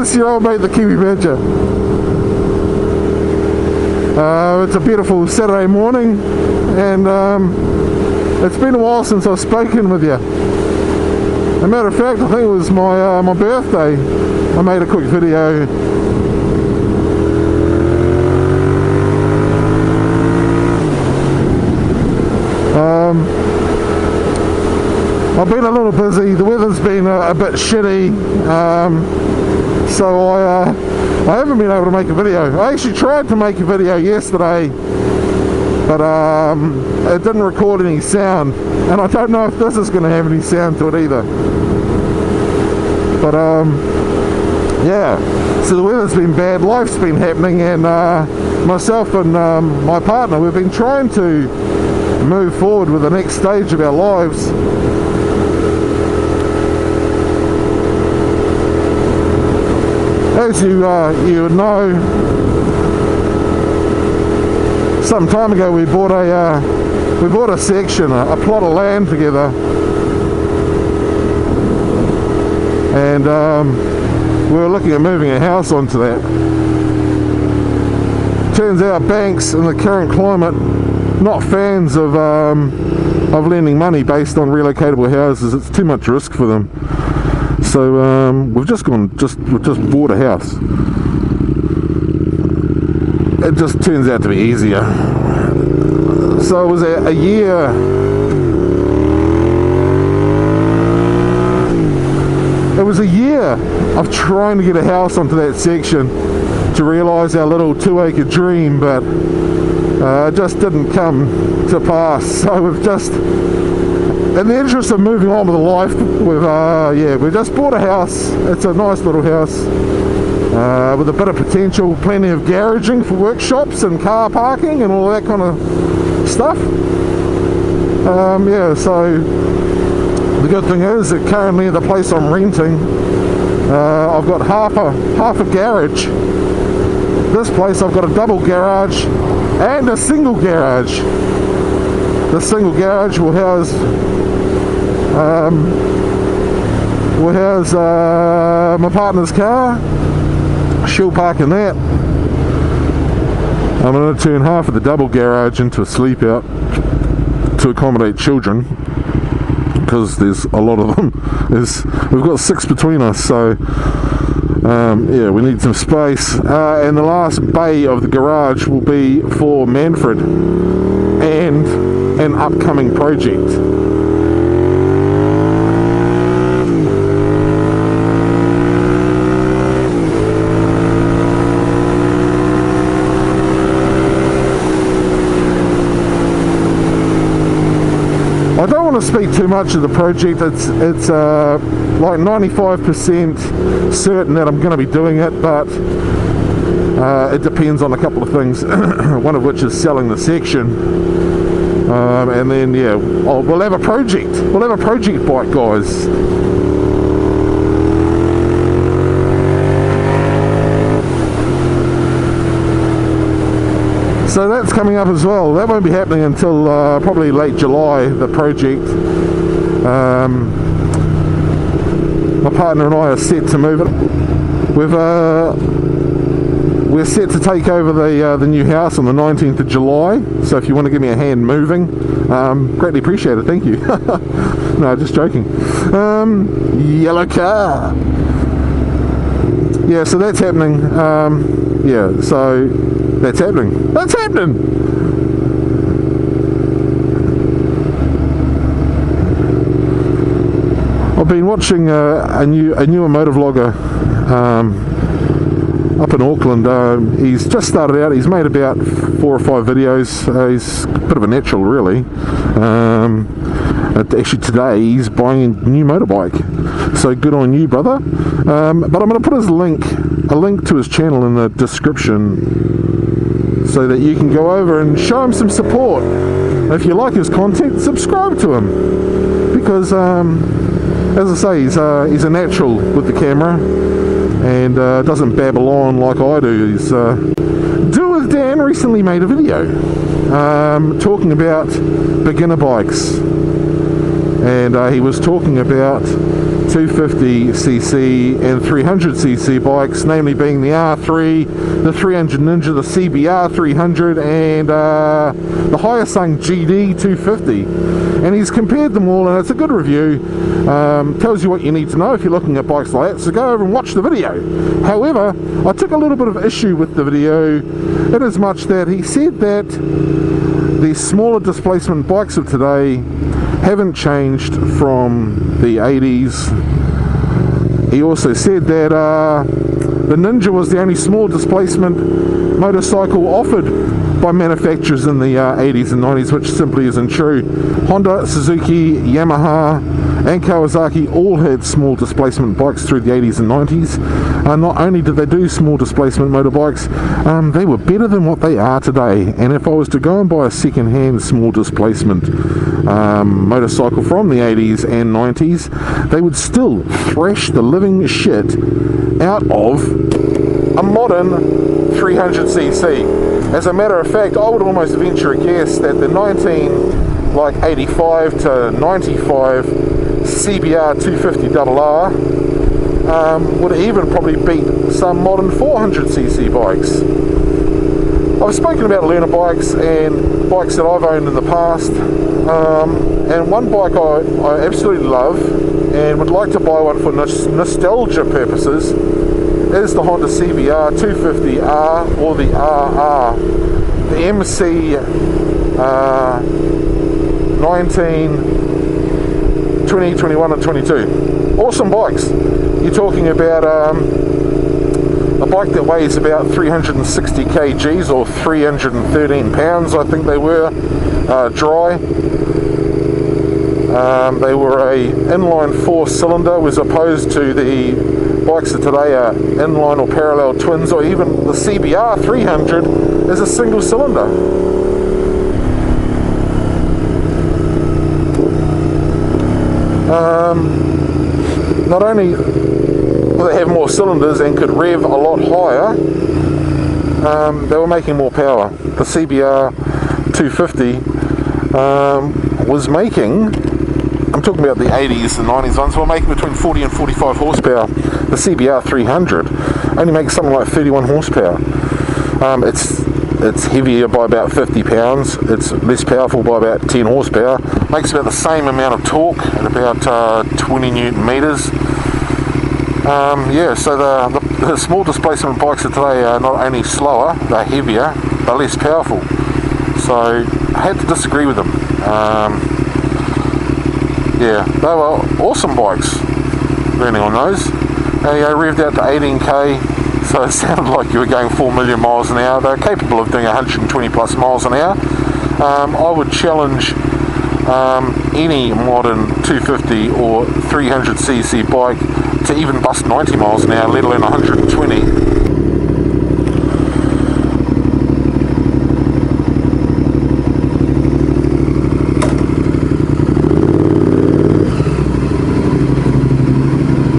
is your old mate, the Kiwi Badger. It's a beautiful Saturday morning, and it's been a while since I've spoken with you. As a matter of fact, I think it was my birthday. I made a quick video. I've been a little busy. The weather's been a bit shitty, so I haven't been able to make a video. I actually tried to make a video yesterday, but it didn't record any sound, and I don't know if this is going to have any sound to it either. But yeah, so the weather's been bad, life's been happening, and myself and my partner, we've been trying to move forward with the next stage of our lives. As you know, some time ago we bought a section, a plot of land together, and we were looking at moving a house onto that. Turns out banks in the current climate not fans of lending money based on relocatable houses. It's too much risk for them. So we've just bought a house. It just turns out to be easier. So it was a year. It was a year of trying to get a house onto that section to realise our little 2-acre dream, but it just didn't come to pass. So we've just, in the interest of moving on with life, we've just bought a house. It's a nice little house with a bit of potential, plenty of garaging for workshops and car parking and all that kind of stuff. So the good thing is that currently the place I'm renting, I've got half a garage. This place I've got a double garage and a single garage. The single garage will house my partner's car. She'll park in that. I'm going to turn half of the double garage into a sleep out to accommodate children, because there's a lot of them. We've got 6 between us, so yeah, we need some space. And the last bay of the garage will be for Manfred and an upcoming project. I don't want to speak too much of the project. It's like 95% certain that I'm going to be doing it, but it depends on a couple of things. One of which is selling the section, and then yeah, we'll have a project. We'll have a project bike, guys. So that's coming up as well. That won't be happening until probably late July, the project. My partner and I are set to move it. We're set to take over the new house on the 19th of July. So if you want to give me a hand moving, greatly appreciate it. Thank you. No, just joking. Yellow car. Yeah, so that's happening. Yeah, so that's happening. That's happening. I've been watching a newer motovlogger up in Auckland. He's just started out. He's made about 4 or 5 videos. He's a bit of a natural, really. Actually, today he's buying a new motorbike. So good on you, brother. But I'm going to put his link to his channel in the description, so that you can go over and show him some support. If you like his content, subscribe to him, because as I say, he's a natural with the camera, and doesn't babble on like I do. He's Do With Dan recently made a video talking about beginner bikes. and he was talking about 250cc and 300cc bikes, namely being the R3, the 300 Ninja, the CBR 300, and the Hyosung GD 250. And he's compared them all, and it's a good review. Tells you what you need to know if you're looking at bikes like that, so go over and watch the video. However, I took a little bit of issue with the video in as much that he said that the smaller displacement bikes of today haven't changed from the 80s. He also said that the Ninja was the only small displacement motorcycle offered by manufacturers in the 80s and 90s, which simply isn't true. Honda, Suzuki, Yamaha and Kawasaki all had small displacement bikes through the 80s and 90s. Not only did they do small displacement motorbikes, they were better than what they are today. And if I was to go and buy a second-hand small displacement motorcycle from the 80s and 90s, they would still thrash the living shit out of a modern 300cc. As a matter of fact, I would almost venture a guess that the 1985 to 95 CBR 250RR would even probably beat some modern 400cc bikes. I've spoken about learner bikes and bikes that I've owned in the past, and one bike I absolutely love and would like to buy one for nostalgia purposes is the Honda CBR 250R or the RR, the MC 19, 20, 21 and 22. Awesome bikes. You're talking about a bike that weighs about 360 kgs or 313 pounds, I think they were, dry. They were a inline 4-cylinder, as opposed to the bikes that today are inline or parallel twins, or even the CBR 300 is a single cylinder. Not only will they have more cylinders and could rev a lot higher, they were making more power. The CBR 250 was making, I'm talking about the 80s and 90s ones, were making between 40 and 45 horsepower. The CBR 300 only makes something like 31 horsepower. It's heavier by about 50 pounds, it's less powerful by about 10 horsepower, makes about the same amount of torque at about 20 newton meters. Yeah, so the small displacement bikes of today are not only slower, they're heavier, they're less powerful. So I had to disagree with them. Yeah, they were awesome bikes, learning on those. They revved out to 18k, so it sounded like you were going 4 million miles an hour. They're capable of doing 120 plus miles an hour. I would challenge any modern 250 or 300cc bike to even bust 90 miles an hour, let alone 120.